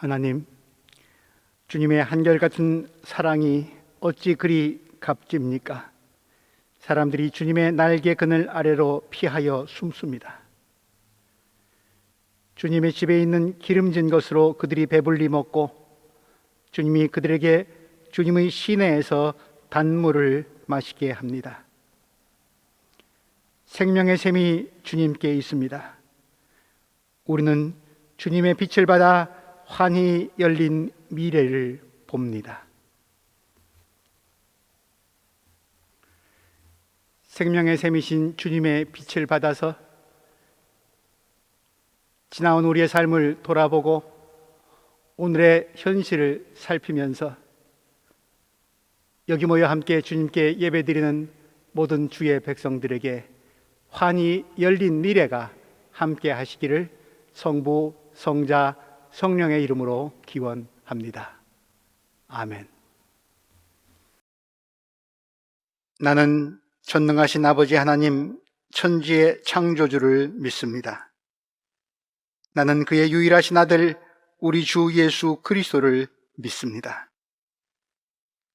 하나님, 주님의 한결같은 사랑이 어찌 그리 값집니까? 사람들이 주님의 날개 그늘 아래로 피하여 숨습니다. 주님의 집에 있는 기름진 것으로 그들이 배불리 먹고, 주님이 그들에게 주님의 시내에서 단물을 마시게 합니다. 생명의 샘이 주님께 있습니다. 우리는 주님의 빛을 받아 환히 열린 미래를 봅니다. 생명의 샘이신 주님의 빛을 받아서 지나온 우리의 삶을 돌아보고 오늘의 현실을 살피면서 여기 모여 함께 주님께 예배드리는 모든 주의 백성들에게 환히 열린 미래가 함께 하시기를 성부, 성자, 성령의 이름으로 기원합니다. 아멘. 나는 전능하신 아버지 하나님 천지의 창조주를 믿습니다. 나는 그의 유일하신 아들 우리 주 예수 그리스도를 믿습니다.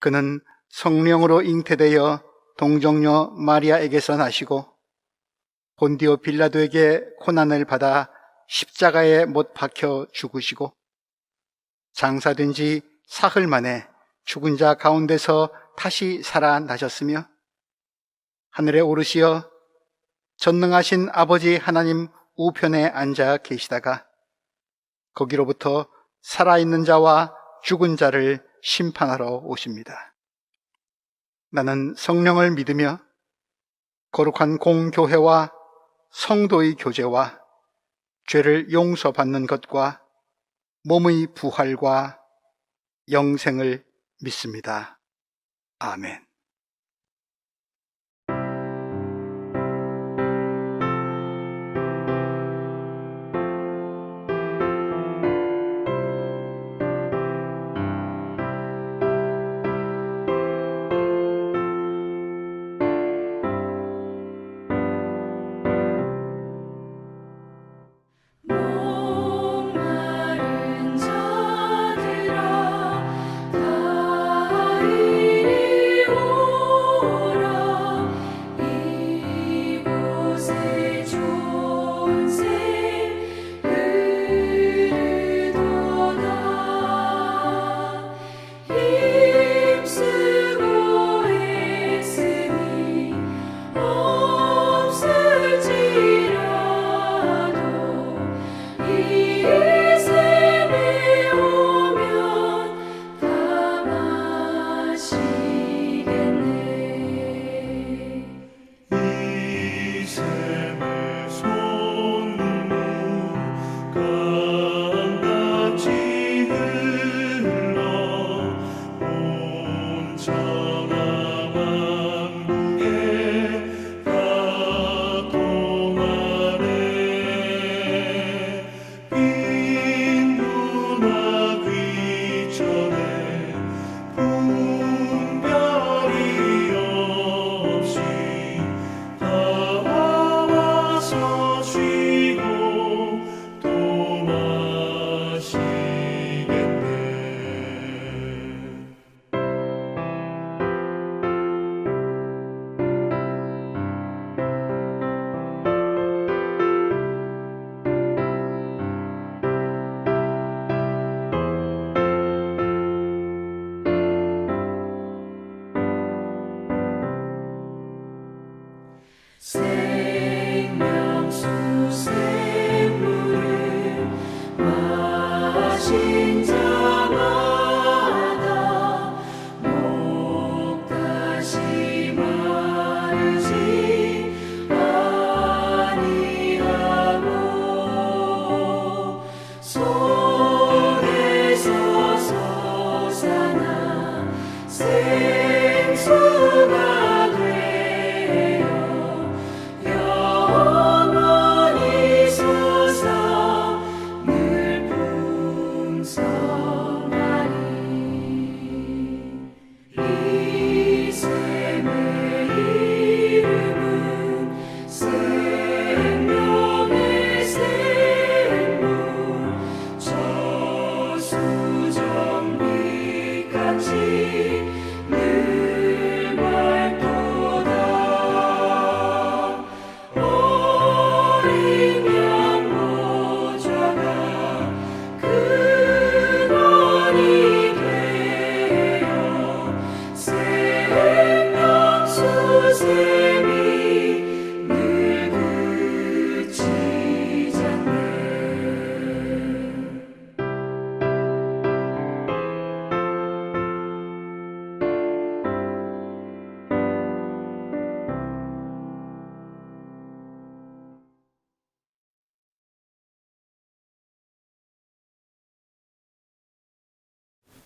그는 성령으로 잉태되어 동정녀 마리아에게서 나시고 본디오 빌라도에게 고난을 받아 십자가에 못 박혀 죽으시고 장사된 지 사흘 만에 죽은 자 가운데서 다시 살아나셨으며 하늘에 오르시어 전능하신 아버지 하나님 우편에 앉아 계시다가 거기로부터 살아있는 자와 죽은 자를 심판하러 오십니다. 나는 성령을 믿으며 거룩한 공교회와 성도의 교제와 죄를 용서받는 것과 몸의 부활과 영생을 믿습니다. 아멘. 목마른 자들아 다 이리 오라.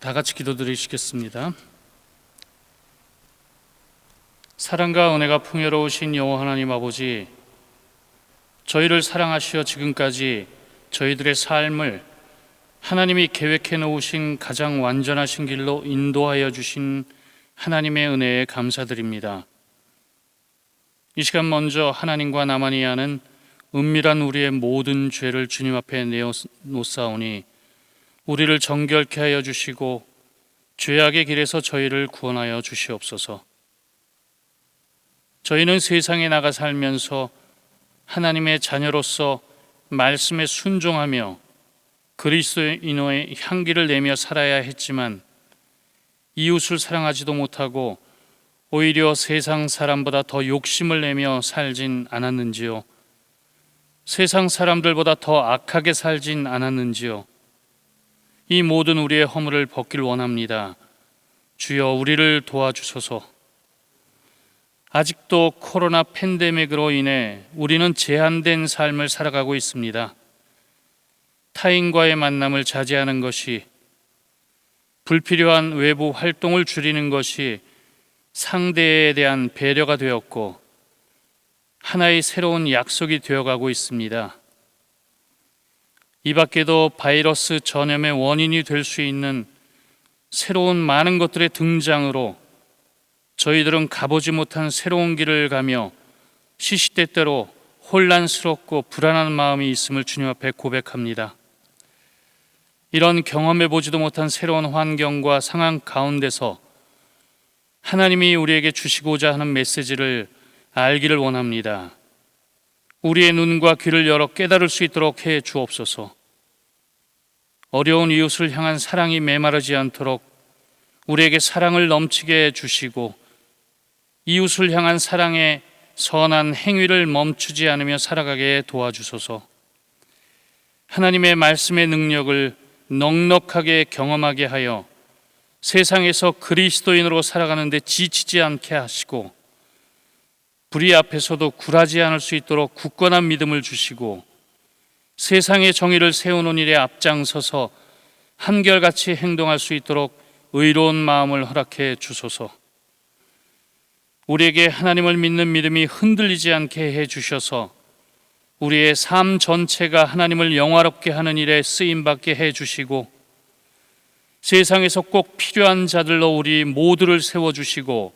다 같이 기도드리시겠습니다. 사랑과 은혜가 풍요로우신 여호와 하나님 아버지, 저희를 사랑하시어 지금까지 저희들의 삶을 하나님이 계획해 놓으신 가장 완전하신 길로 인도하여 주신 하나님의 은혜에 감사드립니다. 이 시간 먼저 하나님과 나만이 아는 은밀한 우리의 모든 죄를 주님 앞에 내어놓사오니 우리를 정결케 하여 주시고 죄악의 길에서 저희를 구원하여 주시옵소서. 저희는 세상에 나가 살면서 하나님의 자녀로서 말씀에 순종하며 그리스도인의 향기를 내며 살아야 했지만 이웃을 사랑하지도 못하고 오히려 세상 사람보다 더 욕심을 내며 살진 않았는지요? 세상 사람들보다 더 악하게 살진 않았는지요? 이 모든 우리의 허물을 벗길 원합니다. 주여, 우리를 도와주소서. 아직도 코로나 팬데믹으로 인해 우리는 제한된 삶을 살아가고 있습니다. 타인과의 만남을 자제하는 것이, 불필요한 외부 활동을 줄이는 것이 상대에 대한 배려가 되었고 하나의 새로운 약속이 되어가고 있습니다. 이 밖에도 바이러스 전염의 원인이 될 수 있는 새로운 많은 것들의 등장으로 저희들은 가보지 못한 새로운 길을 가며 시시때때로 혼란스럽고 불안한 마음이 있음을 주님 앞에 고백합니다. 이런 경험해보지도 못한 새로운 환경과 상황 가운데서 하나님이 우리에게 주시고자 하는 메시지를 알기를 원합니다. 우리의 눈과 귀를 열어 깨달을 수 있도록 해 주옵소서. 어려운 이웃을 향한 사랑이 메마르지 않도록 우리에게 사랑을 넘치게 해 주시고 이웃을 향한 사랑의 선한 행위를 멈추지 않으며 살아가게 도와주소서. 하나님의 말씀의 능력을 넉넉하게 경험하게 하여 세상에서 그리스도인으로 살아가는 데 지치지 않게 하시고 불의 앞에서도 굴하지 않을 수 있도록 굳건한 믿음을 주시고 세상의 정의를 세우는 일에 앞장서서 한결같이 행동할 수 있도록 의로운 마음을 허락해 주소서. 우리에게 하나님을 믿는 믿음이 흔들리지 않게 해 주셔서 우리의 삶 전체가 하나님을 영화롭게 하는 일에 쓰임받게 해 주시고 세상에서 꼭 필요한 자들로 우리 모두를 세워주시고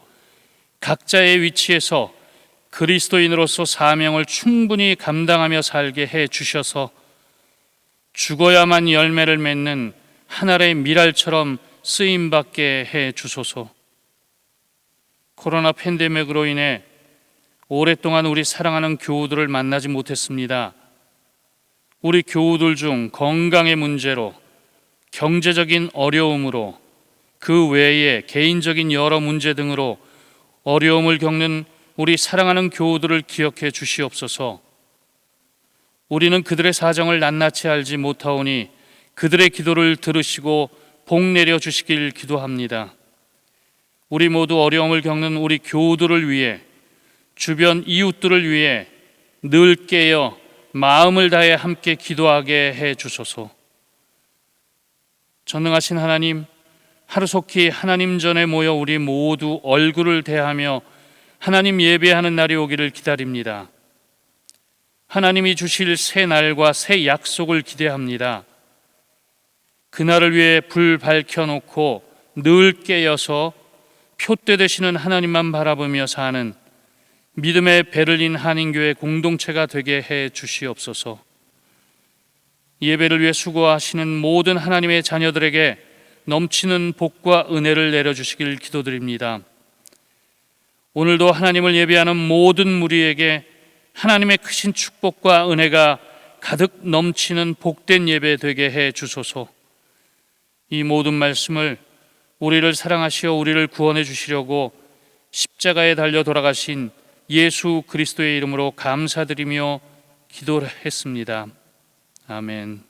각자의 위치에서 그리스도인으로서 사명을 충분히 감당하며 살게 해 주셔서 죽어야만 열매를 맺는 하늘의 밀알처럼 쓰임받게 해 주소서. 코로나 팬데믹으로 인해 오랫동안 우리 사랑하는 교우들을 만나지 못했습니다. 우리 교우들 중 건강의 문제로, 경제적인 어려움으로, 그 외에 개인적인 여러 문제 등으로 어려움을 겪는 우리 사랑하는 교우들을 기억해 주시옵소서. 우리는 그들의 사정을 낱낱이 알지 못하오니 그들의 기도를 들으시고 복 내려 주시길 기도합니다. 우리 모두 어려움을 겪는 우리 교우들을 위해, 주변 이웃들을 위해 늘 깨어 마음을 다해 함께 기도하게 해 주소서. 전능하신 하나님, 하루속히 하나님 전에 모여 우리 모두 얼굴을 대하며 하나님 예배하는 날이 오기를 기다립니다. 하나님이 주실 새 날과 새 약속을 기대합니다. 그날을 위해 불 밝혀놓고 늘 깨어서 표대 되시는 하나님만 바라보며 사는 믿음의 베를린 한인교회 공동체가 되게 해 주시옵소서. 예배를 위해 수고하시는 모든 하나님의 자녀들에게 넘치는 복과 은혜를 내려주시길 기도드립니다. 오늘도 하나님을 예배하는 모든 무리에게 하나님의 크신 축복과 은혜가 가득 넘치는 복된 예배 되게 해 주소서. 이 모든 말씀을 우리를 사랑하시어 우리를 구원해 주시려고 십자가에 달려 돌아가신 예수 그리스도의 이름으로 감사드리며 기도했습니다. 아멘.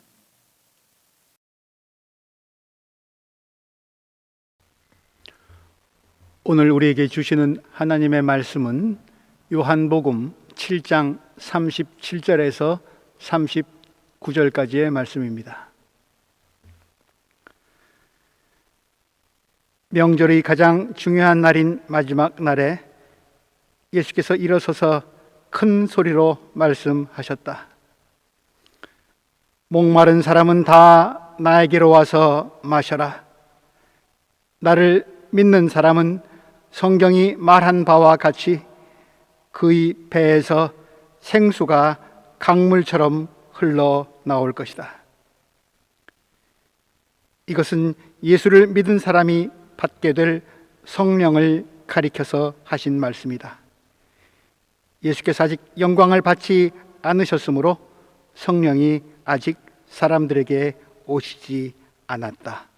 오늘 우리에게 주시는 하나님의 말씀은 요한복음 7장 37절에서 39절까지의 말씀입니다. 명절의 가장 중요한 날인 마지막 날에 예수께서 일어서서 큰 소리로 말씀하셨다. 목마른 사람은 다 나에게로 와서 마셔라. 나를 믿는 사람은 성경이 말한 바와 같이 그의 배에서 생수가 강물처럼 흘러 나올 것이다. 이것은 예수를 믿은 사람이 받게 될 성령을 가리켜서 하신 말씀이다. 예수께서 아직 영광을 받지 않으셨으므로 성령이 아직 사람들에게 오시지 않았다.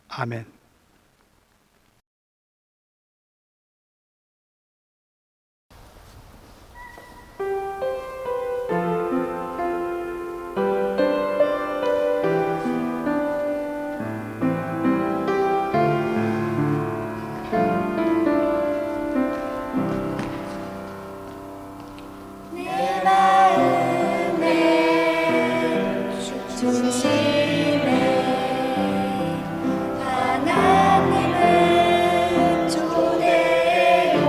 아멘. 내 마음의 중심에 하나님을 초대해요.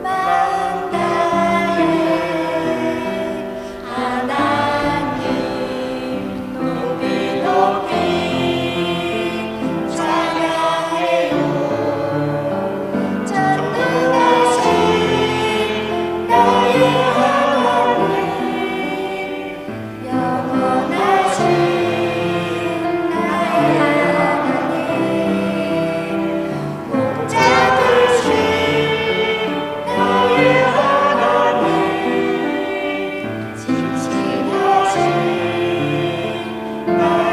마음 다해 하나님 높이 높이 찬양해요. 전능하신 나의 하나님, 영원하신 나의 하나님, 목자되신 나의 하나님, 진실하신 나의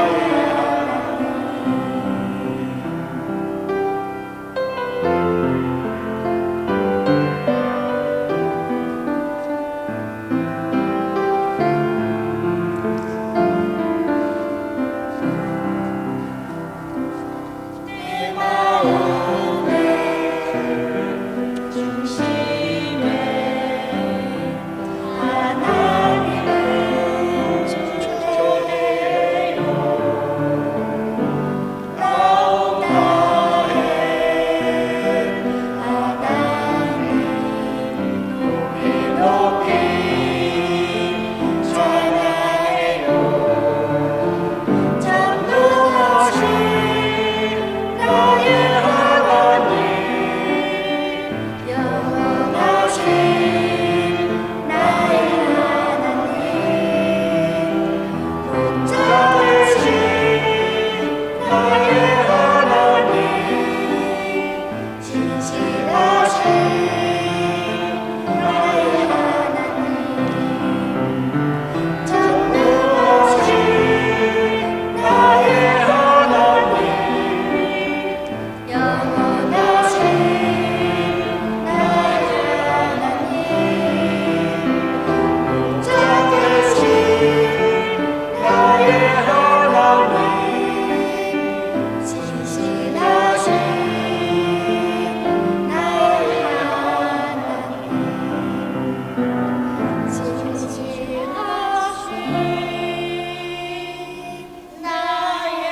내 마음의 중심에 하나님을 초대해요. 마음 다해 하나님 높이 높이 찬양해요. 전능하신 나의 하나님, 영원하신 나의 하나님, 목자되신 나의 하나님, 진실하신 나의 하나님, 전능하신 나의 하나님, 영원하신 나의 하나님, 목자되신 나의 하나님, 진실하신 나의 하나님, 진실하신 나의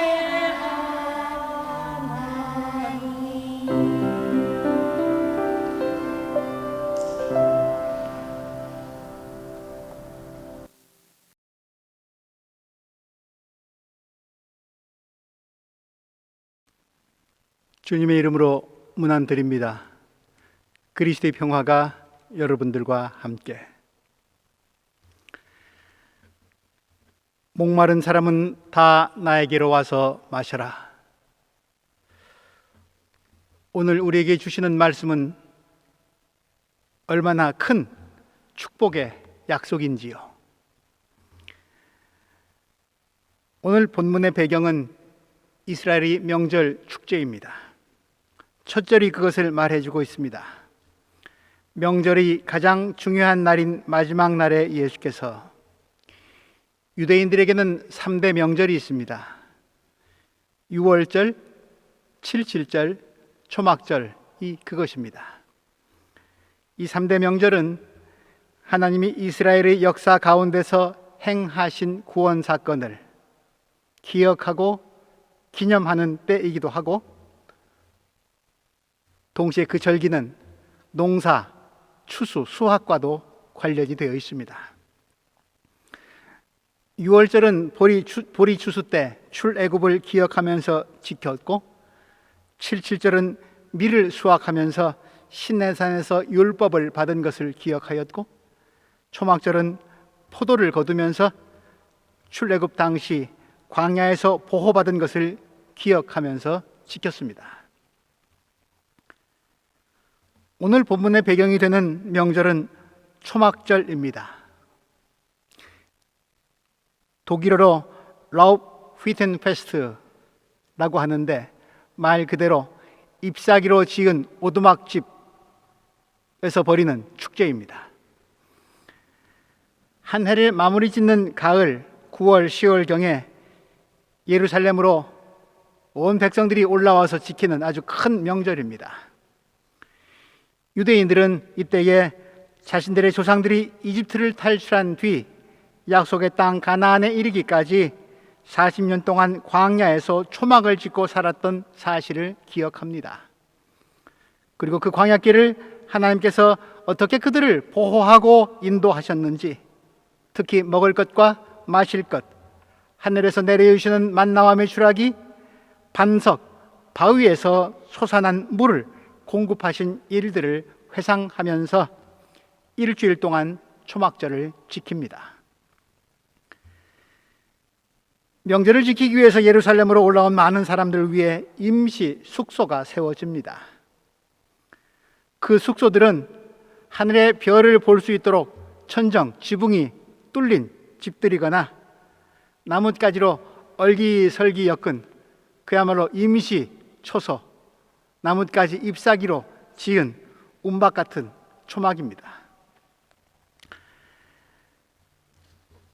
주님의 이름으로 문안드립니다. 그리스도의 평화가 여러분들과 함께. 목마른 사람은 다 나에게로 와서 마셔라. 오늘 우리에게 주시는 말씀은 얼마나 큰 축복의 약속인지요. 오늘 본문의 배경은 이스라엘의 명절 축제입니다. 첫 절이 그것을 말해주고 있습니다. 명절의 가장 중요한 날인 마지막 날에 예수께서, 유대인들에게는 3대 명절이 있습니다. 유월절, 칠칠절, 초막절이 그것입니다. 이 3대 명절은 하나님이 이스라엘의 역사 가운데서 행하신 구원 사건을 기억하고 기념하는 때이기도 하고, 동시에 그 절기는 농사, 추수, 수확과도 관련이 되어 있습니다. 6월절은 보리 추수 때 출애굽을 기억하면서 지켰고, 77절은 밀을 수확하면서 시내산에서 율법을 받은 것을 기억하였고, 초막절은 포도를 거두면서 출애굽 당시 광야에서 보호받은 것을 기억하면서 지켰습니다. 오늘 본문의 배경이 되는 명절은 초막절입니다. 독일어로 라우프히텐페스트라고 하는데, 말 그대로 잎사귀로 지은 오두막집에서 벌이는 축제입니다. 한 해를 마무리 짓는 가을 9월, 10월경에 예루살렘으로 온 백성들이 올라와서 지키는 아주 큰 명절입니다. 유대인들은 이때에 자신들의 조상들이 이집트를 탈출한 뒤 약속의 땅 가나안에 이르기까지 40년 동안 광야에서 초막을 짓고 살았던 사실을 기억합니다. 그리고 그 광야길을 하나님께서 어떻게 그들을 보호하고 인도하셨는지, 특히 먹을 것과 마실 것, 하늘에서 내려주시는 만나와 메추라기, 반석, 바위에서 솟아난 물을 공급하신 일들을 회상하면서 일주일 동안 초막절을 지킵니다. 명절을 지키기 위해서 예루살렘으로 올라온 많은 사람들을 위해 임시 숙소가 세워집니다. 그 숙소들은 하늘의 별을 볼 수 있도록 천정, 지붕이 뚫린 집들이거나 나뭇가지로 얼기설기 엮은 그야말로 임시 초소, 나뭇가지 잎사귀로 지은 움박 같은 초막입니다.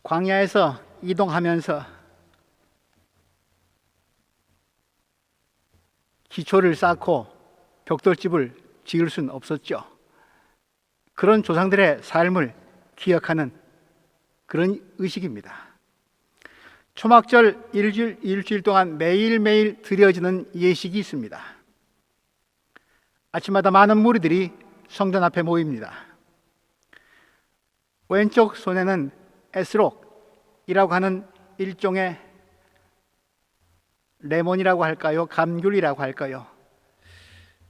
광야에서 이동하면서 기초를 쌓고 벽돌집을 지을 수는 없었죠. 그런 조상들의 삶을 기억하는 그런 의식입니다. 초막절 일주일 동안 매일매일 드려지는 예식이 있습니다. 아침마다 많은 무리들이 성전 앞에 모입니다. 왼쪽 손에는 에스록이라고 하는 일종의 레몬이라고 할까요? 감귤이라고 할까요?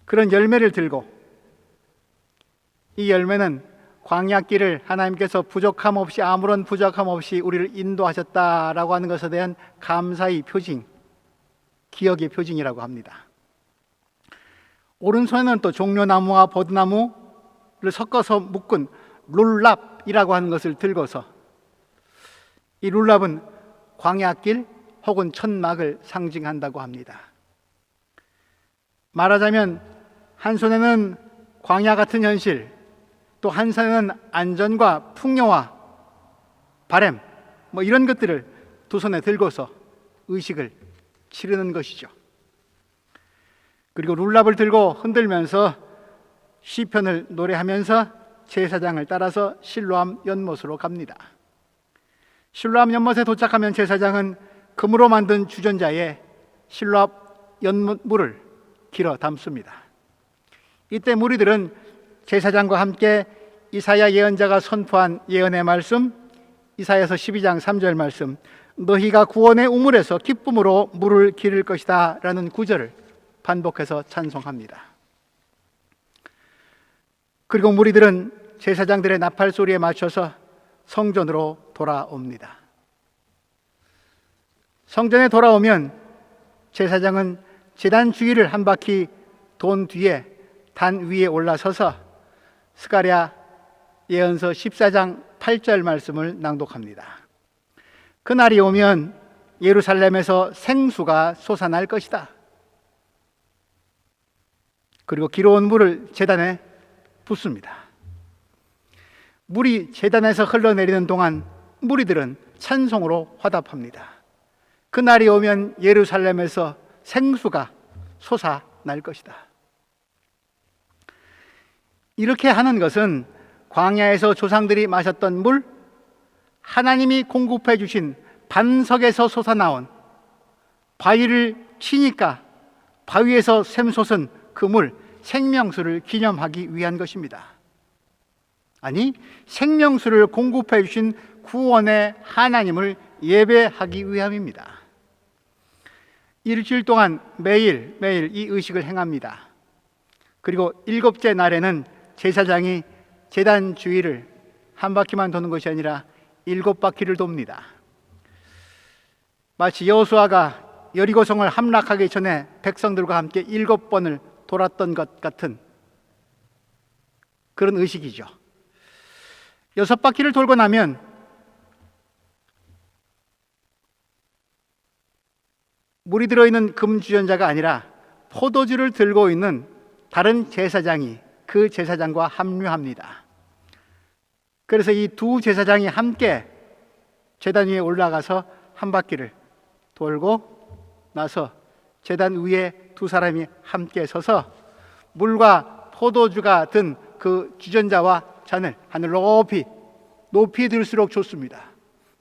그런 열매를 들고, 이 열매는 광야길을 하나님께서 부족함 없이, 아무런 부족함 없이 우리를 인도하셨다라고 하는 것에 대한 감사의 표징, 기억의 표징이라고 합니다. 오른손에는 또 종려나무와 버드나무를 섞어서 묶은 룰랍이라고 하는 것을 들고서, 이 룰랍은 광야길 혹은 천막을 상징한다고 합니다. 말하자면 한 손에는 광야 같은 현실, 또 한 손에는 안전과 풍요와 바램, 이런 것들을 두 손에 들고서 의식을 치르는 것이죠. 그리고 룰랍을 들고 흔들면서 시편을 노래하면서 제사장을 따라서 실로암 연못으로 갑니다. 실로암 연못에 도착하면 제사장은 금으로 만든 주전자에 실로암 연못 물을 길어 담습니다. 이때 무리들은 제사장과 함께 이사야 예언자가 선포한 예언의 말씀, 이사야서 12장 3절 말씀, 너희가 구원의 우물에서 기쁨으로 물을 기를 것이다 라는 구절을 반복해서 찬송합니다. 그리고 무리들은 제사장들의 나팔 소리에 맞춰서 성전으로 돌아옵니다. 성전에 돌아오면 제사장은 제단 주위를 한 바퀴 돈 뒤에 단 위에 올라서서 스가랴 예언서 14장 8절 말씀을 낭독합니다. 그날이 오면 예루살렘에서 생수가 솟아날 것이다. 그리고 기로운 물을 제단에 붓습니다. 물이 제단에서 흘러내리는 동안 무리들은 찬송으로 화답합니다. 그날이 오면 예루살렘에서 생수가 솟아날 것이다. 이렇게 하는 것은 광야에서 조상들이 마셨던 물, 하나님이 공급해 주신 반석에서 솟아나온 바위를 치니까 바위에서 샘솟은 그 물, 생명수를 기념하기 위한 것입니다. 아니, 생명수를 공급해 주신 구원의 하나님을 예배하기 위함입니다. 일주일 동안 매일 이 의식을 행합니다. 그리고 7째 날에는 제사장이 제단 주위를 한 바퀴만 도는 것이 아니라 7바퀴를 돕니다. 마치 여호수아가 여리고성을 함락하기 전에 백성들과 함께 7번을 돌았던 것 같은 그런 의식이죠. 6바퀴를 돌고 나면 물이 들어있는 금주전자가 아니라 포도주를 들고 있는 다른 제사장이 그 제사장과 합류합니다. 그래서 이 두 제사장이 함께 제단 위에 올라가서 한 바퀴를 돌고 나서 제단 위에 두 사람이 함께 서서 물과 포도주가 든 그 주전자와 잔을 하늘 높이 들수록 좋습니다.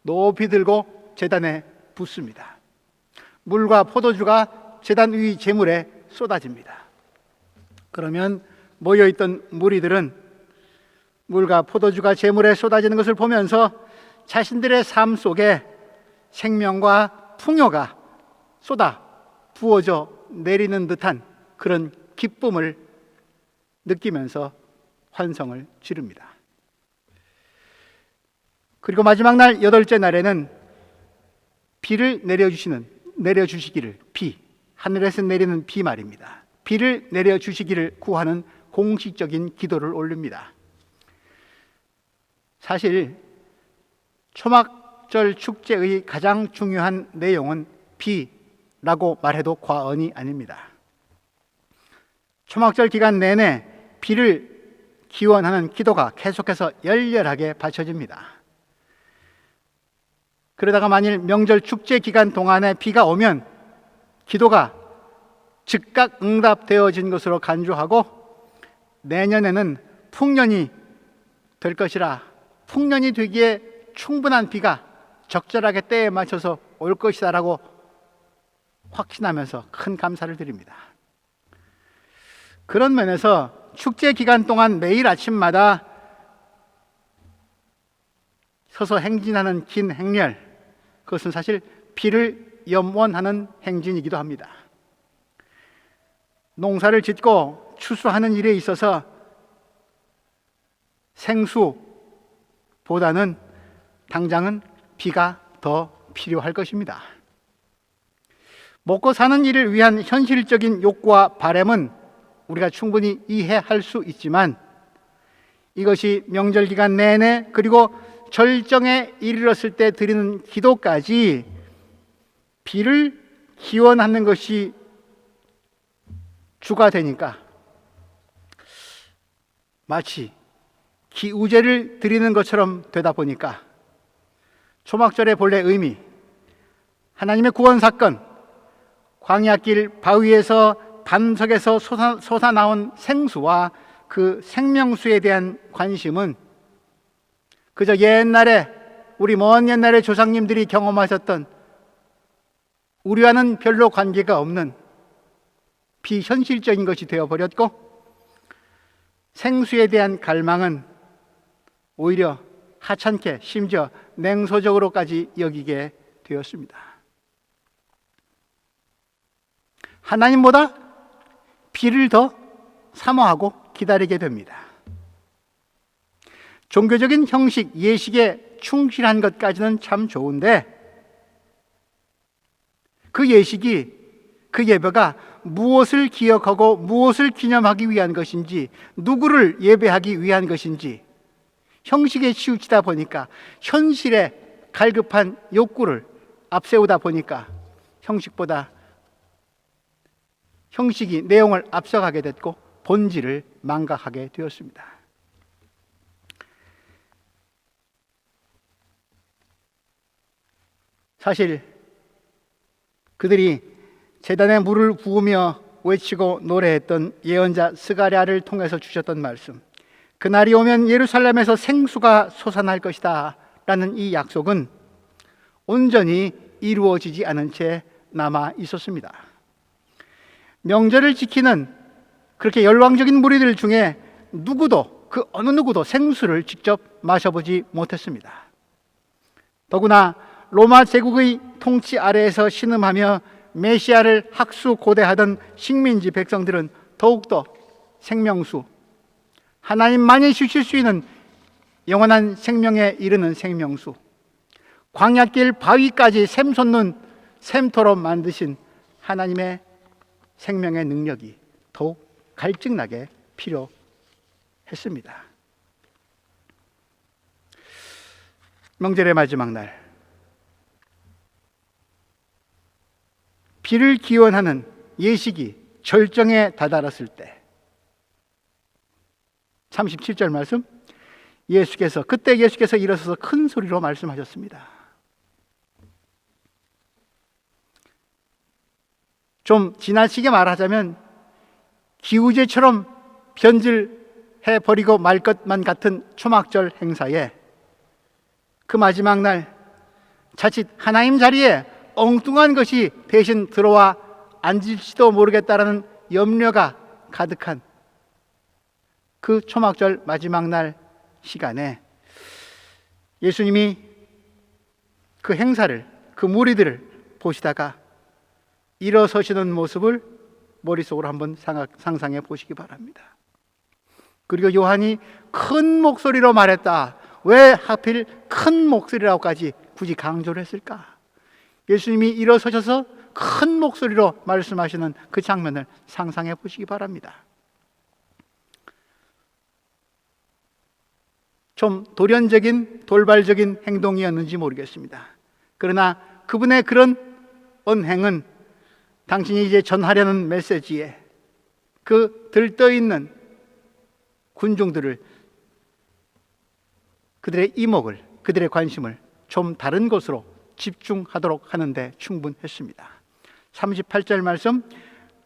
높이 들고 제단에 붓습니다. 물과 포도주가 제단 위 제물에 쏟아집니다. 그러면 모여있던 무리들은 물과 포도주가 제물에 쏟아지는 것을 보면서 자신들의 삶 속에 생명과 풍요가 쏟아 부어져 내리는 듯한 그런 기쁨을 느끼면서 환성을 지릅니다. 그리고 마지막 날 8째 날에는 비를 내려주시기를, 하늘에서 내리는 비 말입니다. 비를 내려주시기를 구하는 공식적인 기도를 올립니다. 사실 초막절 축제의 가장 중요한 내용은 비라고 말해도 과언이 아닙니다. 초막절 기간 내내 비를 기원하는 기도가 계속해서 열렬하게 바쳐집니다. 그러다가 만일 명절 축제 기간 동안에 비가 오면 기도가 즉각 응답되어진 것으로 간주하고 내년에는 풍년이 될 것이라, 풍년이 되기에 충분한 비가 적절하게 때에 맞춰서 올 것이다라고 확신하면서 큰 감사를 드립니다. 그런 면에서 축제 기간 동안 매일 아침마다 서서 행진하는 긴 행렬, 그것은 사실 비를 염원하는 행진이기도 합니다. 농사를 짓고 추수하는 일에 있어서 생수보다는 당장은 비가 더 필요할 것입니다. 먹고 사는 일을 위한 현실적인 욕구와 바람은 우리가 충분히 이해할 수 있지만 이것이 명절 기간 내내 그리고 절정에 이르렀을 때 드리는 기도까지 비를 기원하는 것이 주가 되니까 마치 기우제를 드리는 것처럼 되다 보니까 초막절의 본래 의미, 하나님의 구원 사건, 광야길 바위에서 반석에서 솟아나온 생수와 그 생명수에 대한 관심은 그저 옛날에 우리 먼 옛날에 조상님들이 경험하셨던 우리와는 별로 관계가 없는 비현실적인 것이 되어버렸고, 생수에 대한 갈망은 오히려 하찮게 심지어 냉소적으로까지 여기게 되었습니다. 하나님보다 비를 더 사모하고 기다리게 됩니다. 종교적인 형식, 예식에 충실한 것까지는 참 좋은데 그 예식이, 그 예배가 무엇을 기억하고 무엇을 기념하기 위한 것인지, 누구를 예배하기 위한 것인지 형식에 치우치다 보니까, 현실에 갈급한 욕구를 앞세우다 보니까 형식보다 형식이 내용을 앞서가게 됐고 본질을 망각하게 되었습니다. 사실 그들이 제단에 물을 부으며 외치고 노래했던 예언자 스가랴를 통해서 주셨던 말씀, 그날이 오면 예루살렘에서 생수가 솟아날 것이다 라는 이 약속은 온전히 이루어지지 않은 채 남아 있었습니다. 명절을 지키는 그렇게 열광적인 무리들 중에 누구도, 그 어느 누구도 생수를 직접 마셔보지 못했습니다. 더구나 로마 제국의 통치 아래에서 신음하며 메시아를 학수고대하던 식민지 백성들은 더욱더 생명수, 하나님만이 주실 수 있는 영원한 생명에 이르는 생명수, 광야길 바위까지 샘솟는 샘터로 만드신 하나님의 생명의 능력이 더욱 갈증나게 필요했습니다. 명절의 마지막 날, 비를 기원하는 예식이 절정에 다다랐을 때 37절 말씀, 그때 예수께서 일어서서 큰 소리로 말씀하셨습니다. 좀 지나치게 말하자면 기우제처럼 변질해버리고 말 것만 같은 초막절 행사에 그 마지막 날 자칫 하나님 자리에 엉뚱한 것이 대신 들어와 앉을지도 모르겠다라는 염려가 가득한 그 초막절 마지막 날 시간에 예수님이 그 행사를, 그 무리들을 보시다가 일어서시는 모습을 머릿속으로 한번 상상해 보시기 바랍니다. 그리고 요한이 큰 목소리로 말했다. 왜 하필 큰 목소리라고까지 굳이 강조를 했을까? 예수님이 일어서셔서 큰 목소리로 말씀하시는 그 장면을 상상해 보시기 바랍니다. 좀 돌연적인, 돌발적인 행동이었는지 모르겠습니다. 그러나 그분의 그런 언행은 당신이 이제 전하려는 메시지에 그 들떠있는 군중들을, 그들의 이목을, 그들의 관심을 좀 다른 곳으로 집중하도록 하는데 충분했습니다. 38절 말씀,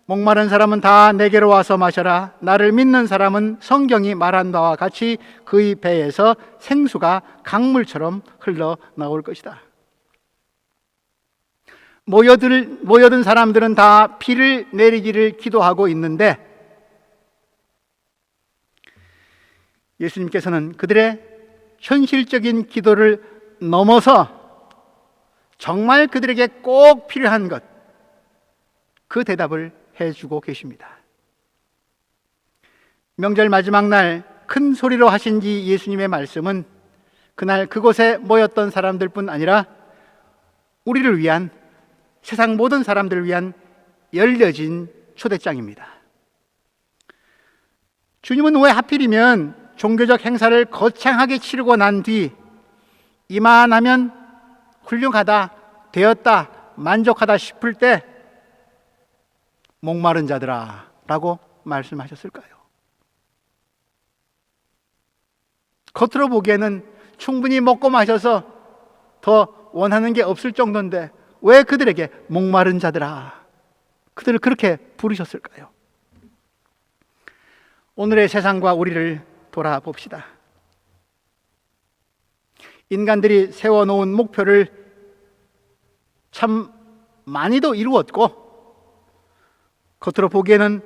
목마른 사람은 다 내게로 와서 마셔라. 나를 믿는 사람은 성경이 말한 바와 같이 그의 배에서 생수가 강물처럼 흘러나올 것이다. 모여든 사람들은 다 비를 내리기를 기도하고 있는데 예수님께서는 그들의 현실적인 기도를 넘어서 정말 그들에게 꼭 필요한 것, 그 대답을 해주고 계십니다. 명절 마지막 날 큰 소리로 하신 이 예수님의 말씀은 그날 그곳에 모였던 사람들뿐 아니라 우리를 위한, 세상 모든 사람들을 위한 열려진 초대장입니다. 주님은 왜 하필이면 종교적 행사를 거창하게 치르고 난 뒤 이만하면 훌륭하다, 되었다, 만족하다 싶을 때 목마른 자들아 라고 말씀하셨을까요? 겉으로 보기에는 충분히 먹고 마셔서 더 원하는 게 없을 정도인데 왜 그들에게 목마른 자들아, 그들을 그렇게 부르셨을까요? 오늘의 세상과 우리를 돌아봅시다. 인간들이 세워놓은 목표를 참 많이도 이루었고 겉으로 보기에는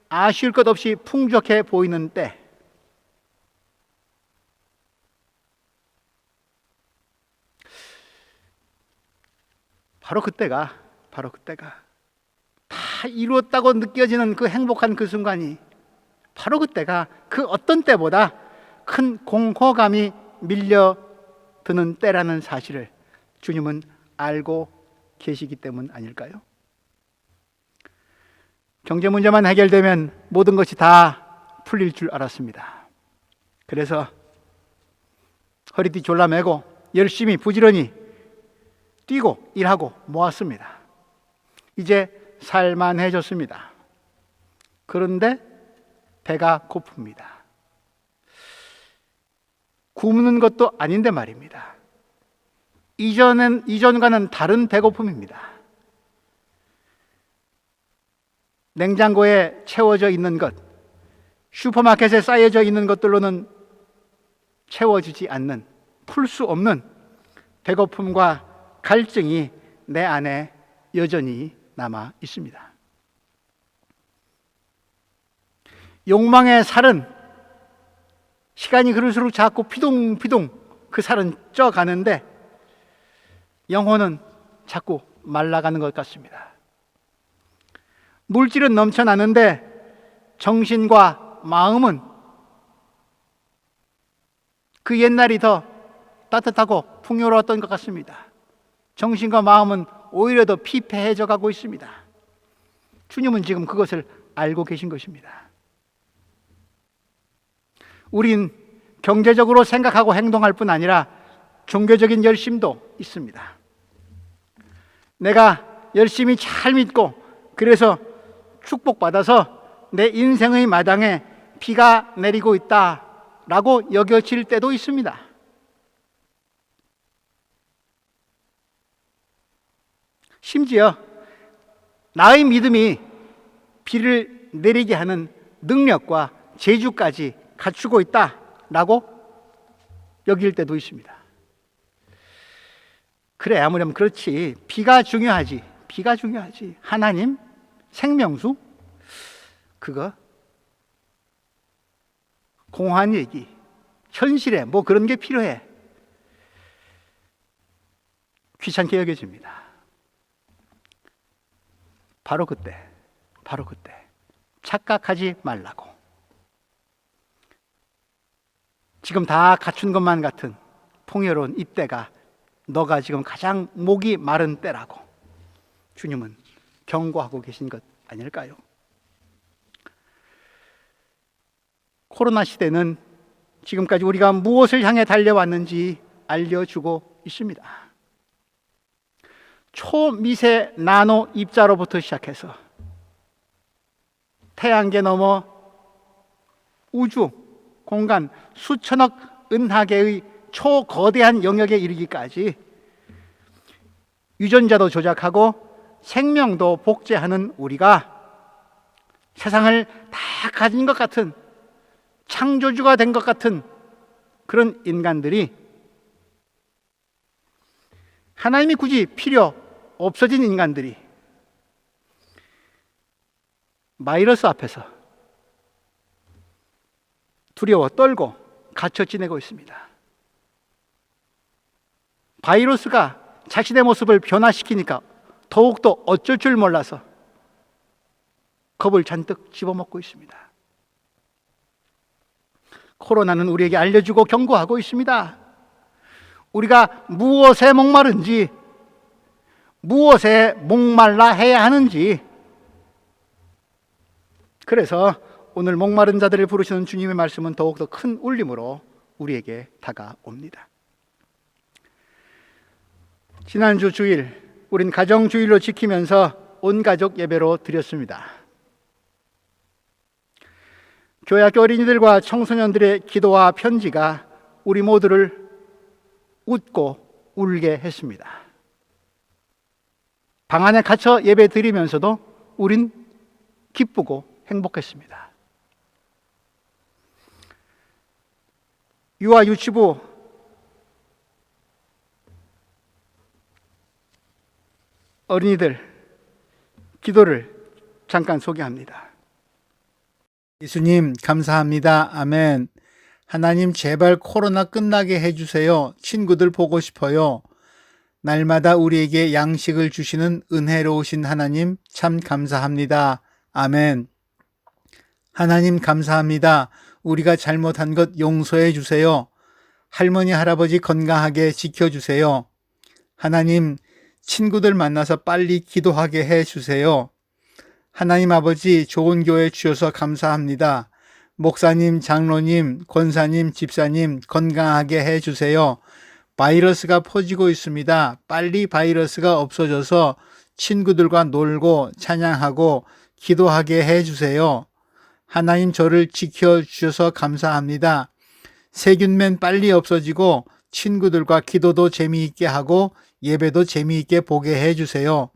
아쉬울 것 없이 풍족해 보이는 때, 바로 그때가 다 이루었다고 느껴지는 그 행복한 그 순간이, 바로 그때가 그 어떤 때보다 큰 공허감이 밀려드는 때라는 사실을 주님은 알고 계시기 때문 아닐까요? 경제 문제만 해결되면 모든 것이 다 풀릴 줄 알았습니다. 그래서 허리띠 졸라매고 열심히 부지런히 뛰고 일하고 모았습니다. 이제 살만해졌습니다. 그런데 배가 고픕니다. 굶는 것도 아닌데 말입니다. 이전과는 다른 배고픔입니다. 냉장고에 채워져 있는 것, 슈퍼마켓에 쌓여져 있는 것들로는 채워지지 않는, 풀 수 없는 배고픔과 갈증이 내 안에 여전히 남아 있습니다. 욕망의 살은 시간이 흐를수록 자꾸 피동피동 그 살은 쪄가는데 영혼은 자꾸 말라가는 것 같습니다. 물질은 넘쳐나는데 정신과 마음은 그 옛날이 더 따뜻하고 풍요로웠던 것 같습니다. 정신과 마음은 오히려 더 피폐해져 가고 있습니다. 주님은 지금 그것을 알고 계신 것입니다. 우린 경제적으로 생각하고 행동할 뿐 아니라 종교적인 열심도 있습니다. 내가 열심히 잘 믿고 그래서 축복받아서 내 인생의 마당에 비가 내리고 있다라고 여겨질 때도 있습니다. 심지어 나의 믿음이 비를 내리게 하는 능력과 재주까지 갖추고 있다라고 여길 때도 있습니다. 그래, 아무렴 그렇지. 비가 중요하지. 비가 중요하지. 하나님, 생명수, 그거 공허한 얘기, 현실에 뭐 그런 게 필요해. 귀찮게 여겨집니다. 바로 그때 착각하지 말라고. 지금 다 갖춘 것만 같은 풍요로운 이때가 너가 지금 가장 목이 마른 때라고 주님은 경고하고 계신 것 아닐까요? 코로나 시대는 지금까지 우리가 무엇을 향해 달려왔는지 알려주고 있습니다. 초미세 나노 입자로부터 시작해서 태양계 넘어 우주, 공간 수천억 은하계의 초거대한 영역에 이르기까지 유전자도 조작하고 생명도 복제하는 우리가 세상을 다 가진 것 같은 창조주가 된 것 같은 그런 인간들이 하나님이 굳이 필요 없어진 인간들이 바이러스 앞에서 두려워 떨고 갇혀 지내고 있습니다. 바이러스가 자신의 모습을 변화시키니까 더욱더 어쩔 줄 몰라서 겁을 잔뜩 집어먹고 있습니다. 코로나는 우리에게 알려주고 경고하고 있습니다. 우리가 무엇에 목마른지, 무엇에 목말라 해야 하는지. 그래서 오늘 목마른 자들을 부르시는 주님의 말씀은 더욱더 큰 울림으로 우리에게 다가옵니다. 지난주 주일 우린 가정주일로 지키면서 온 가족 예배로 드렸습니다. 교회학교 어린이들과 청소년들의 기도와 편지가 우리 모두를 웃고 울게 했습니다. 방 안에 갇혀 예배 드리면서도 우린 기쁘고 행복했습니다. 유아 유치부 어린이들 기도를 잠깐 소개합니다. 예수님 감사합니다. 아멘. 하나님 제발 코로나 끝나게 해주세요. 친구들 보고 싶어요. 날마다 우리에게 양식을 주시는 은혜로우신 하나님 참 감사합니다. 아멘. 하나님 감사합니다. 우리가 잘못한 것 용서해 주세요. 할머니 할아버지 건강하게 지켜주세요. 하나님 친구들 만나서 빨리 기도하게 해주세요. 하나님 아버지 좋은 교회 주셔서 감사합니다. 목사님, 장로님, 권사님, 집사님 건강하게 해주세요. 바이러스가 퍼지고 있습니다. 빨리 바이러스가 없어져서 친구들과 놀고 찬양하고 기도하게 해주세요. 하나님 저를 지켜주셔서 감사합니다. 세균맨 빨리 없어지고 친구들과 기도도 재미있게 하고 예배도 재미있게 보게 해주세요.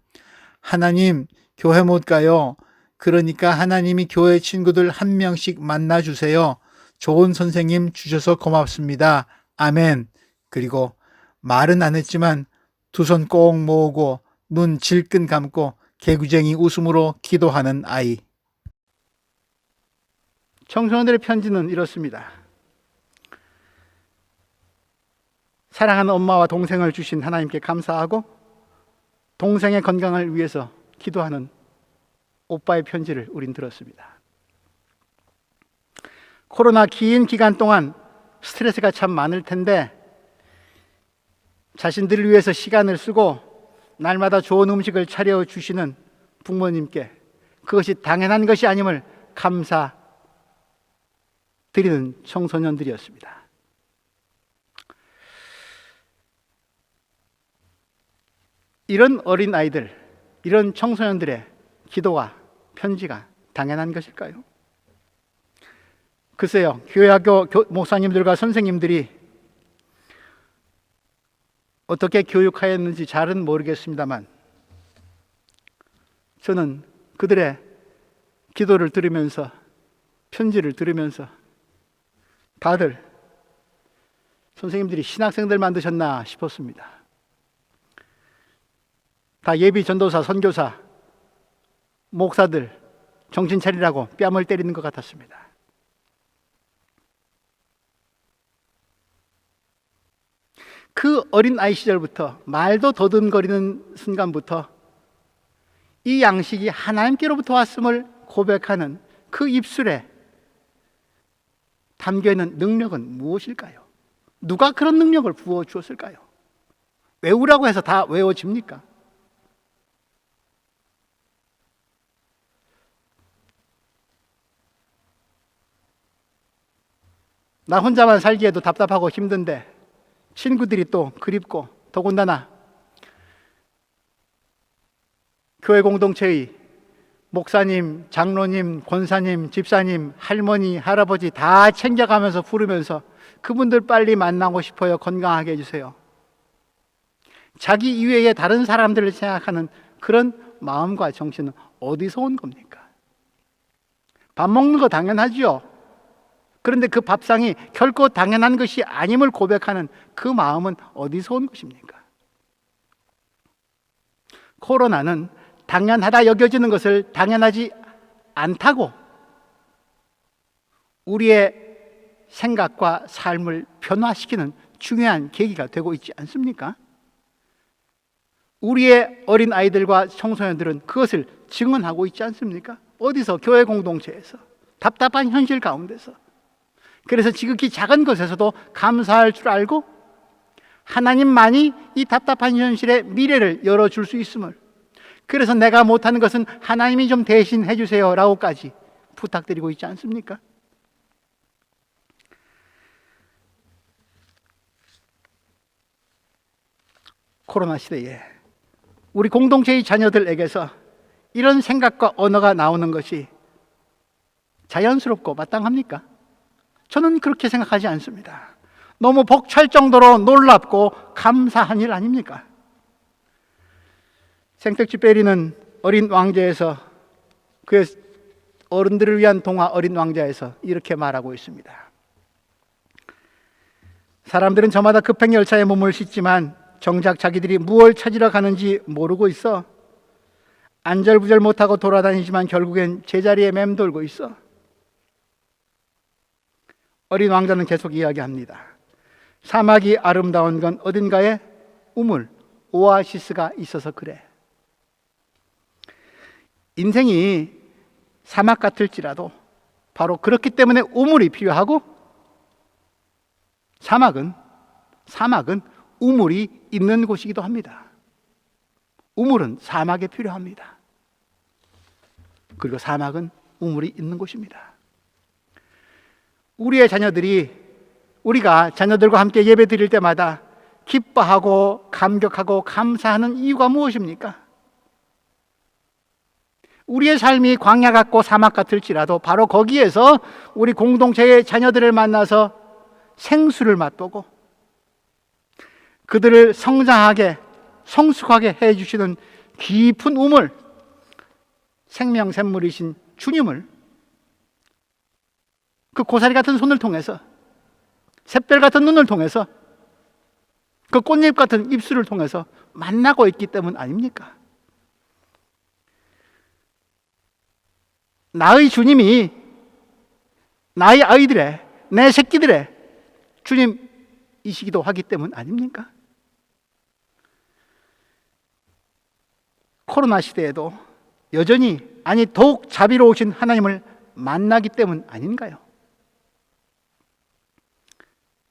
하나님 교회 못 가요. 그러니까 하나님이 교회 친구들 한 명씩 만나주세요. 좋은 선생님 주셔서 고맙습니다. 아멘. 그리고 말은 안 했지만 두 손 꼭 모으고 눈 질끈 감고 개구쟁이 웃음으로 기도하는 아이. 청소년들의 편지는 이렇습니다. 사랑하는 엄마와 동생을 주신 하나님께 감사하고 동생의 건강을 위해서 기도하는 오빠의 편지를 우린 들었습니다. 코로나 긴 기간 동안 스트레스가 참 많을 텐데 자신들을 위해서 시간을 쓰고 날마다 좋은 음식을 차려주시는 부모님께 그것이 당연한 것이 아님을 감사드리는 청소년들이었습니다. 이런 어린아이들, 이런 청소년들의 기도와 편지가 당연한 것일까요? 글쎄요, 교회학교 목사님들과 선생님들이 어떻게 교육하였는지 잘은 모르겠습니다만 저는 그들의 기도를 들으면서 편지를 들으면서 다들 선생님들이 신학생들 만드셨나 싶었습니다. 다 예비 전도사, 선교사, 목사들 정신 차리라고 뺨을 때리는 것 같았습니다. 그 어린 아이 시절부터 말도 더듬거리는 순간부터 이 양식이 하나님께로부터 왔음을 고백하는 그 입술에 담겨있는 능력은 무엇일까요? 누가 그런 능력을 부어주었을까요? 외우라고 해서 다 외워집니까? 나 혼자만 살기에도 답답하고 힘든데 친구들이 또 그립고 더군다나 교회 공동체의 목사님, 장로님, 권사님, 집사님, 할머니, 할아버지 다 챙겨가면서 부르면서 그분들 빨리 만나고 싶어요. 건강하게 해주세요. 자기 이외에 다른 사람들을 생각하는 그런 마음과 정신은 어디서 온 겁니까? 밥 먹는 거 당연하죠. 그런데 그 밥상이 결코 당연한 것이 아님을 고백하는 그 마음은 어디서 온 것입니까? 코로나는 당연하다 여겨지는 것을 당연하지 않다고 우리의 생각과 삶을 변화시키는 중요한 계기가 되고 있지 않습니까? 우리의 어린 아이들과 청소년들은 그것을 증언하고 있지 않습니까? 어디서? 교회 공동체에서, 답답한 현실 가운데서. 그래서 지극히 작은 것에서도 감사할 줄 알고 하나님만이 이 답답한 현실의 미래를 열어줄 수 있음을, 그래서 내가 못하는 것은 하나님이 좀 대신 해주세요 라고까지 부탁드리고 있지 않습니까? 코로나 시대에 우리 공동체의 자녀들에게서 이런 생각과 언어가 나오는 것이 자연스럽고 마땅합니까? 저는 그렇게 생각하지 않습니다. 너무 벅찰 정도로 놀랍고 감사한 일 아닙니까? 생텍쥐페리는 어린 왕자에서, 그의 어른들을 위한 동화 어린 왕자에서 이렇게 말하고 있습니다. 사람들은 저마다 급행 열차에 몸을 싣지만 정작 자기들이 무엇을 찾으러 가는지 모르고 있어. 안절부절 못하고 돌아다니지만 결국엔 제자리에 맴돌고 있어. 어린 왕자는 계속 이야기합니다. 사막이 아름다운 건 어딘가에 우물, 오아시스가 있어서 그래. 인생이 사막 같을지라도 바로 그렇기 때문에 우물이 필요하고, 사막은 우물이 있는 곳이기도 합니다. 우물은 사막에 필요합니다. 그리고 사막은 우물이 있는 곳입니다. 우리의 자녀들이, 우리가 자녀들과 함께 예배 드릴 때마다 기뻐하고 감격하고 감사하는 이유가 무엇입니까? 우리의 삶이 광야 같고 사막 같을지라도 바로 거기에서 우리 공동체의 자녀들을 만나서 생수를 맛보고 그들을 성장하게, 성숙하게 해주시는 깊은 우물, 생명샘물이신 주님을 그 고사리 같은 손을 통해서, 샛별 같은 눈을 통해서, 그 꽃잎 같은 입술을 통해서 만나고 있기 때문 아닙니까? 나의 주님이 나의 아이들의, 내 새끼들의 주님이시기도 하기 때문 아닙니까? 코로나 시대에도 여전히, 아니 더욱 자비로우신 하나님을 만나기 때문 아닌가요?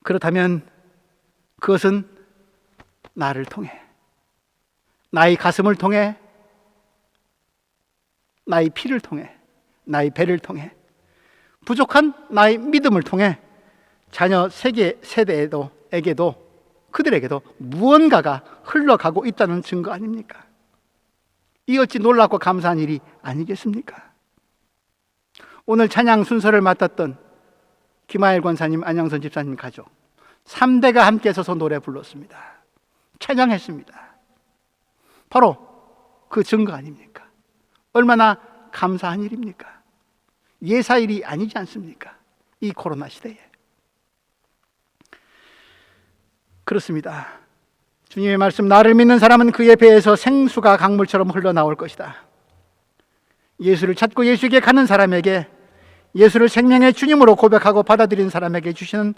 그렇다면 그것은 나를 통해, 나의 가슴을 통해, 나의 피를 통해, 나의 배를 통해, 부족한 나의 믿음을 통해 자녀 세대에게도 그들에게도 무언가가 흘러가고 있다는 증거 아닙니까? 이 어찌 놀랍고 감사한 일이 아니겠습니까? 오늘 찬양 순서를 맡았던 김하일 권사님, 안영선 집사님 가족 3대가 함께 서서 노래 불렀습니다. 찬양했습니다. 바로 그 증거 아닙니까? 얼마나 감사한 일입니까? 예사일이 아니지 않습니까? 이 코로나 시대에. 그렇습니다. 주님의 말씀, 나를 믿는 사람은 그의 배에서 생수가 강물처럼 흘러나올 것이다. 예수를 찾고 예수에게 가는 사람에게, 예수를 생명의 주님으로 고백하고 받아들인 사람에게 주시는,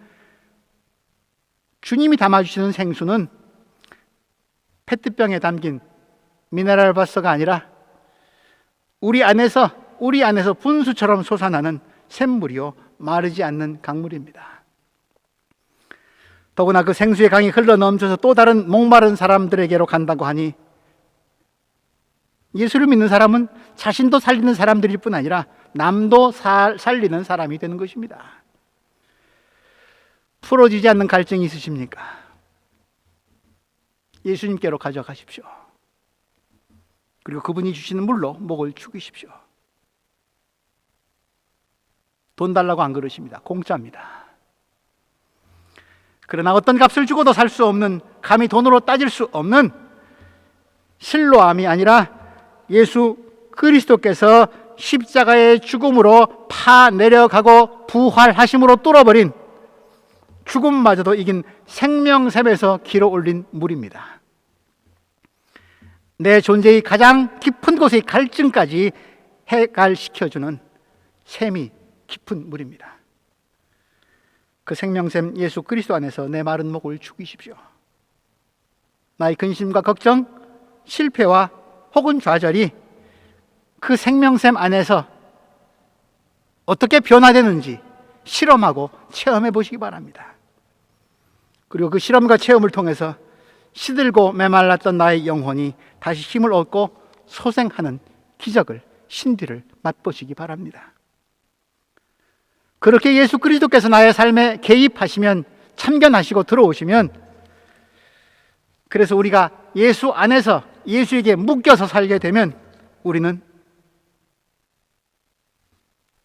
주님이 담아주시는 생수는 페트병에 담긴 미네랄 바서가 아니라 우리 안에서 분수처럼 솟아나는 샘물이요 마르지 않는 강물입니다. 더구나 그 생수의 강이 흘러 넘쳐서 또 다른 목마른 사람들에게로 간다고 하니, 예수를 믿는 사람은 자신도 살리는 사람들일 뿐 아니라 남도 살리는 사람이 되는 것입니다. 풀어지지 않는 갈증이 있으십니까? 예수님께로 가져가십시오. 그리고 그분이 주시는 물로 목을 축이십시오. 돈 달라고 안 그러십니다. 공짜입니다. 그러나 어떤 값을 주고도 살 수 없는, 감히 돈으로 따질 수 없는 실로암이 아니라 예수 그리스도께서 십자가의 죽음으로 파내려가고 부활하심으로 뚫어버린, 죽음마저도 이긴 생명샘에서 길어 올린 물입니다. 내 존재의 가장 깊은 곳의 갈증까지 해갈시켜주는 샘이 깊은 물입니다. 그 생명샘 예수 그리스도 안에서 내 마른 목을 축이십시오. 나의 근심과 걱정, 실패와 혹은 좌절이 그 생명샘 안에서 어떻게 변화되는지 실험하고 체험해 보시기 바랍니다. 그리고 그 실험과 체험을 통해서 시들고 메말랐던 나의 영혼이 다시 힘을 얻고 소생하는 기적을, 신비를 맛보시기 바랍니다. 그렇게 예수 그리스도께서 나의 삶에 개입하시면, 참견하시고 들어오시면, 그래서 우리가 예수 안에서 예수에게 묶여서 살게 되면 우리는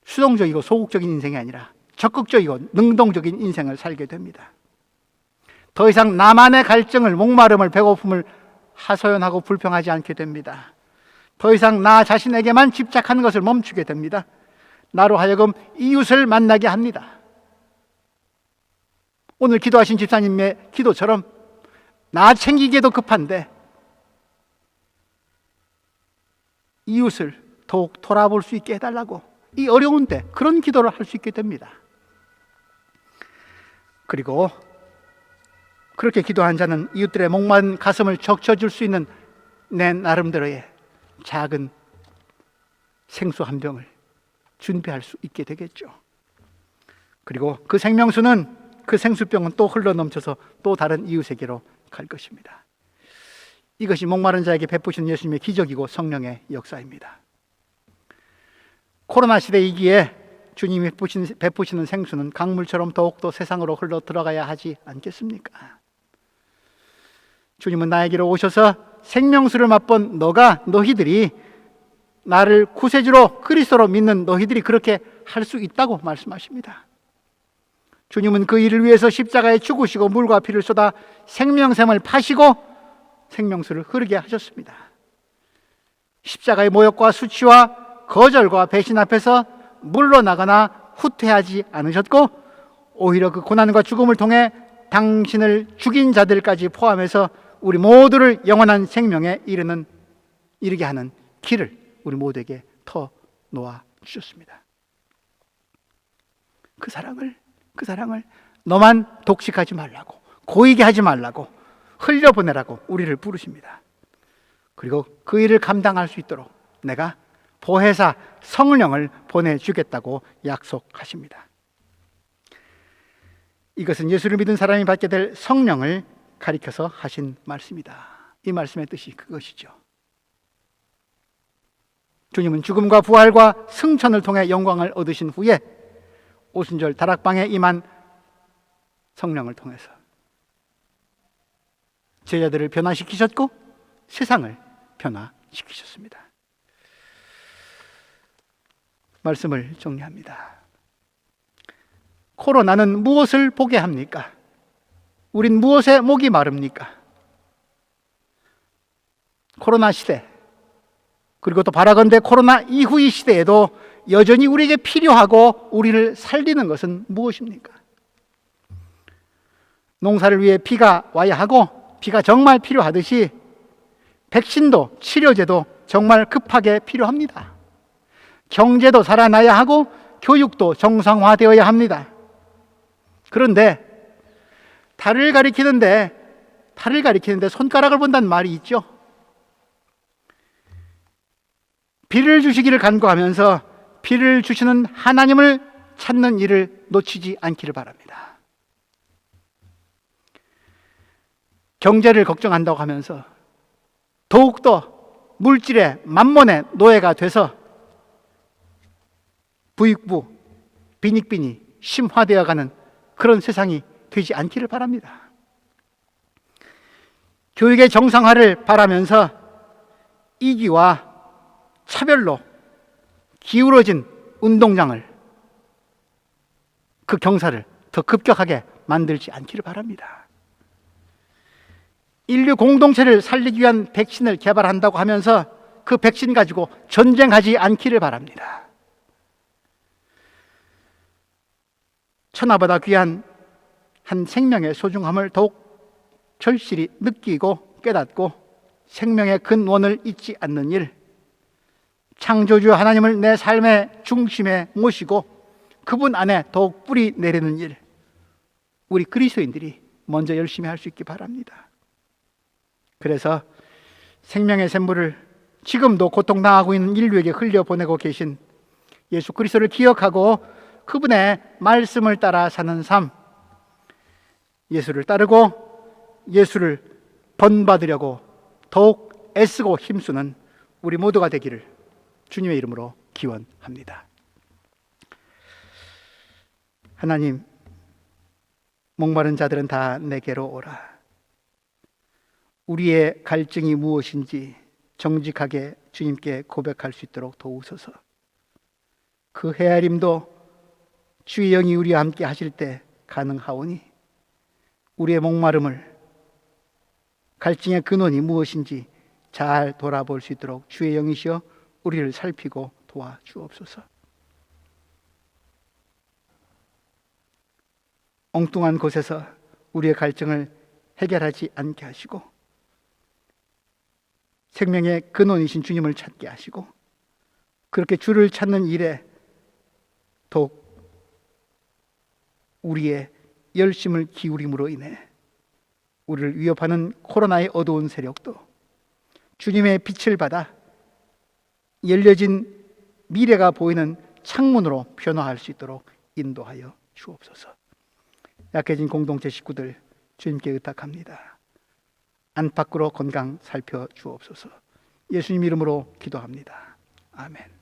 수동적이고 소극적인 인생이 아니라 적극적이고 능동적인 인생을 살게 됩니다. 더 이상 나만의 갈증을, 목마름을, 배고픔을 하소연하고 불평하지 않게 됩니다. 더 이상 나 자신에게만 집착하는 것을 멈추게 됩니다. 나로 하여금 이웃을 만나게 합니다. 오늘 기도하신 집사님의 기도처럼 나 챙기기에도 급한데 이웃을 더욱 돌아볼 수 있게 해달라고, 이 어려운 때 그런 기도를 할 수 있게 됩니다. 그리고 그렇게 기도한 자는 이웃들의 목마른 가슴을 적셔줄 수 있는 내 나름대로의 작은 생수 한 병을 준비할 수 있게 되겠죠. 그리고 그 생명수는, 그 생수병은 또 흘러넘쳐서 또 다른 이웃에게로 갈 것입니다. 이것이 목마른 자에게 베푸시는 예수님의 기적이고 성령의 역사입니다. 코로나 시대이기에 주님이 베푸시는 생수는 강물처럼 더욱더 세상으로 흘러 들어가야 하지 않겠습니까? 주님은 나에게로 오셔서 생명수를 맛본 너희들이, 나를 구세주로 그리스도로 믿는 너희들이 그렇게 할 수 있다고 말씀하십니다. 주님은 그 일을 위해서 십자가에 죽으시고 물과 피를 쏟아 생명샘을 파시고 생명수를 흐르게 하셨습니다. 십자가의 모욕과 수치와 거절과 배신 앞에서 물러나거나 후퇴하지 않으셨고, 오히려 그 고난과 죽음을 통해 당신을 죽인 자들까지 포함해서 우리 모두를 영원한 생명에 이르게 하는 길을 우리 모두에게 터 놓아 주셨습니다. 그 사랑을 너만 독식하지 말라고, 고이게 하지 말라고, 흘려보내라고 우리를 부르십니다. 그리고 그 일을 감당할 수 있도록 내가 보혜사 성령을 보내주겠다고 약속하십니다. 이것은 예수를 믿은 사람이 받게 될 성령을 가리켜서 하신 말씀이다. 이 말씀의 뜻이 그것이죠. 주님은 죽음과 부활과 승천을 통해 영광을 얻으신 후에 오순절 다락방에 임한 성령을 통해서 제자들을 변화시키셨고 세상을 변화시키셨습니다. 말씀을 정리합니다. 코로나는 무엇을 보게 합니까? 우린 무엇에 목이 마릅니까? 코로나 시대, 그리고 또 바라건대 코로나 이후의 시대에도 여전히 우리에게 필요하고 우리를 살리는 것은 무엇입니까? 농사를 위해 비가 와야 하고 비가 정말 필요하듯이 백신도 치료제도 정말 급하게 필요합니다. 경제도 살아나야 하고 교육도 정상화되어야 합니다. 그런데 달을 가리키는데 손가락을 본다는 말이 있죠. 비를 주시기를 간구하면서 비를 주시는 하나님을 찾는 일을 놓치지 않기를 바랍니다. 경제를 걱정한다고 하면서 더욱더 물질의 만몬의 노예가 돼서 부익부, 빈익빈이 심화되어가는 그런 세상이 되지 않기를 바랍니다. 교육의 정상화를 바라면서 이기와 차별로 기울어진 운동장을, 그 경사를 더 급격하게 만들지 않기를 바랍니다. 인류 공동체를 살리기 위한 백신을 개발한다고 하면서 그 백신 가지고 전쟁하지 않기를 바랍니다. 천하보다 귀한 한 생명의 소중함을 더욱 절실히 느끼고 깨닫고 생명의 근원을 잊지 않는 일, 창조주 하나님을 내 삶의 중심에 모시고 그분 안에 더욱 뿌리 내리는 일, 우리 그리스도인들이 먼저 열심히 할 수 있기 바랍니다. 그래서 생명의 샘물을 지금도 고통당하고 있는 인류에게 흘려보내고 계신 예수 그리스도를 기억하고 그분의 말씀을 따라 사는 삶, 예수를 따르고 예수를 본받으려고 더욱 애쓰고 힘쓰는 우리 모두가 되기를 주님의 이름으로 기원합니다. 하나님, 목마른 자들은 다 내게로 오라. 우리의 갈증이 무엇인지 정직하게 주님께 고백할 수 있도록 도우소서. 그 헤아림도 주의 영이 우리와 함께 하실 때 가능하오니 우리의 목마름을, 갈증의 근원이 무엇인지 잘 돌아볼 수 있도록 주의 영이시여 우리를 살피고 도와주옵소서. 엉뚱한 곳에서 우리의 갈증을 해결하지 않게 하시고 생명의 근원이신 주님을 찾게 하시고 그렇게 주를 찾는 일에 더욱 우리의 열심을 기울임으로 인해 우리를 위협하는 코로나의 어두운 세력도 주님의 빛을 받아 열려진 미래가 보이는 창문으로 변화할 수 있도록 인도하여 주옵소서. 약해진 공동체 식구들 주님께 의탁합니다. 안팎으로 건강 살펴 주옵소서. 예수님 이름으로 기도합니다. 아멘.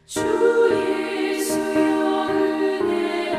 주 예수여 은혜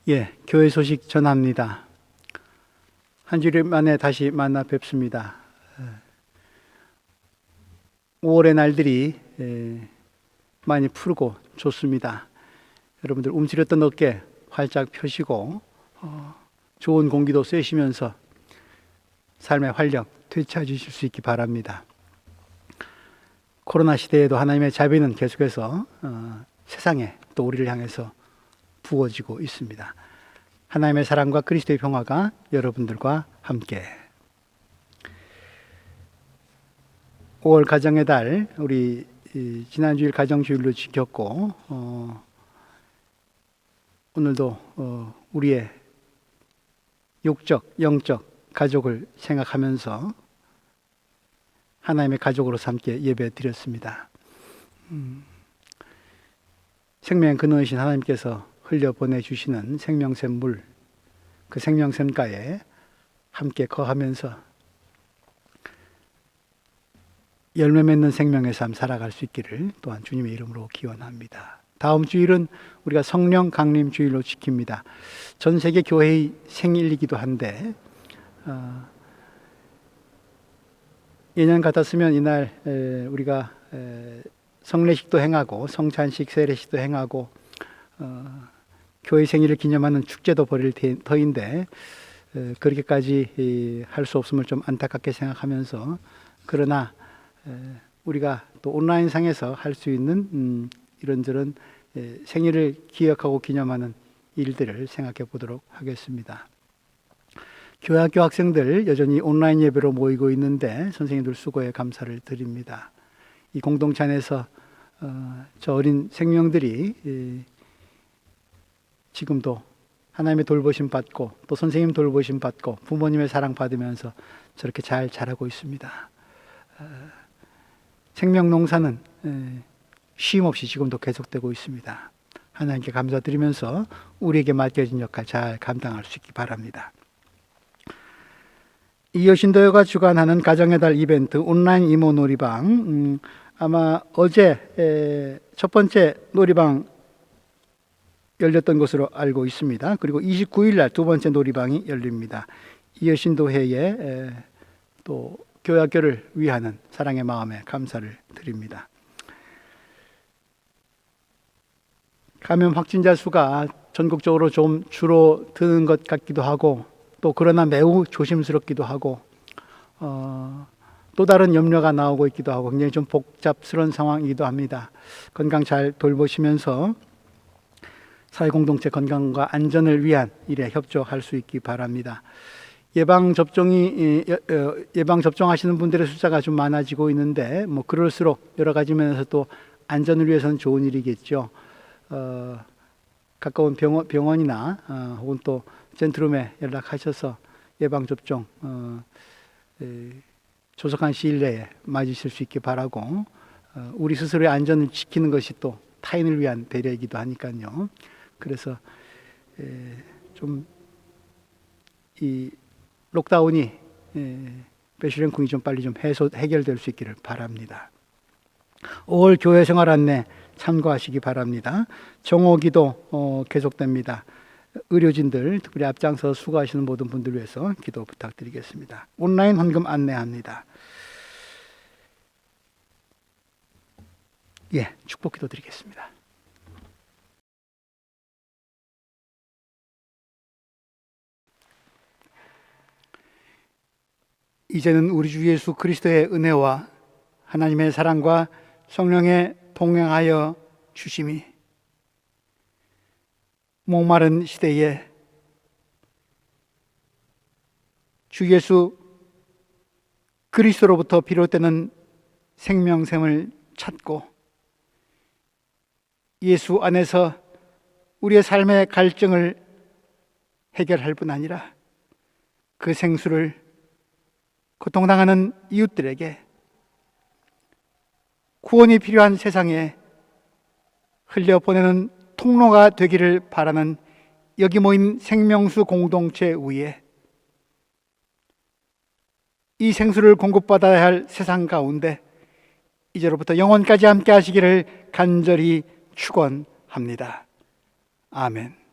예, 교회 소식 전합니다. 한 주일 만에 다시 만나 뵙습니다. 5월의 날들이 많이 푸르고 좋습니다. 여러분들 움츠렸던 어깨 활짝 펴시고 좋은 공기도 쐬시면서 삶의 활력 되찾으실 수 있기 바랍니다. 코로나 시대에도 하나님의 자비는 계속해서 세상에 또 우리를 향해서 부어지고 있습니다. 하나님의 사랑과 그리스도의 평화가 여러분들과 함께. 5월 가정의 달, 우리 지난주일 가정주일로 지켰고 오늘도 우리의 육적, 영적 가족을 생각하면서 하나님의 가족으로 함께 예배 드렸습니다. 생명 근원이신 하나님께서 흘려보내주시는 생명샘 물, 그 생명샘가에 함께 거하면서 열매 맺는 생명의 삶 살아갈 수 있기를 또한 주님의 이름으로 기원합니다. 다음 주일은 우리가 성령 강림 주일로 지킵니다. 전 세계 교회의 생일이기도 한데 예년 같았으면 이날 우리가 성례식도 행하고 성찬식 세례식도 행하고 교회 생일을 기념하는 축제도 벌일 터인데 그렇게까지 할 수 없음을 좀 안타깝게 생각하면서, 그러나 우리가 또 온라인상에서 할 수 있는 이런저런 생일을 기억하고 기념하는 일들을 생각해 보도록 하겠습니다. 교회학교 학생들 여전히 온라인 예배로 모이고 있는데 선생님들 수고에 감사를 드립니다. 이 공동체 안에서 저 어린 생명들이 지금도 하나님의 돌보심 받고 또 선생님 돌보심 받고 부모님의 사랑 받으면서 저렇게 잘 자라고 있습니다. 생명 농사는 쉼 없이 지금도 계속되고 있습니다. 하나님께 감사드리면서 우리에게 맡겨진 역할 잘 감당할 수 있기 바랍니다. 이 여신도요가 주관하는 가정의 달 이벤트 온라인 이모 놀이방, 아마 어제 첫 번째 놀이방 열렸던 것으로 알고 있습니다. 그리고 29일 날 두 번째 놀이방이 열립니다. 이 여신도회에 또 교회학교를 위하는 사랑의 마음에 감사를 드립니다. 감염 확진자 수가 전국적으로 좀 줄어드는 것 같기도 하고, 또 그러나 매우 조심스럽기도 하고 또 다른 염려가 나오고 있기도 하고 굉장히 좀 복잡스러운 상황이기도 합니다. 건강 잘 돌보시면서 사회공동체 건강과 안전을 위한 일에 협조할 수 있기 바랍니다. 예방접종하시는 분들의 숫자가 좀 많아지고 있는데 그럴수록 여러 가지 면에서 또 안전을 위해서는 좋은 일이겠죠. 가까운 병원이나 혹은 또 센트룸에 연락하셔서 예방접종 조속한 시일 내에 맞으실 수 있게 바라고, 우리 스스로의 안전을 지키는 것이 또 타인을 위한 배려이기도 하니까요. 그래서 좀 이 록다운이 배슐랭쿵이 좀 빨리 좀 해결될 수 있기를 바랍니다. 5월 교회 생활 안내 참고하시기 바랍니다. 정오기도 계속됩니다. 의료진들, 특별히 앞장서 수고하시는 모든 분들 위해서 기도 부탁드리겠습니다. 온라인 헌금 안내합니다. 축복 기도 드리겠습니다. 이제는 우리 주 예수 그리스도의 은혜와 하나님의 사랑과 성령의 동행하여 주심이 목마른 시대에 주 예수 그리스도로부터 비롯되는 생명샘을 찾고 예수 안에서 우리의 삶의 갈증을 해결할 뿐 아니라 그 생수를 고통당하는 이웃들에게, 구원이 필요한 세상에 흘려보내는 통로가 되기를 바라는 여기 모인 생명수 공동체 위에 이 생수를 공급받아야 할 세상 가운데 이제로부터 영원까지 함께 하시기를 간절히 축원합니다. 아멘.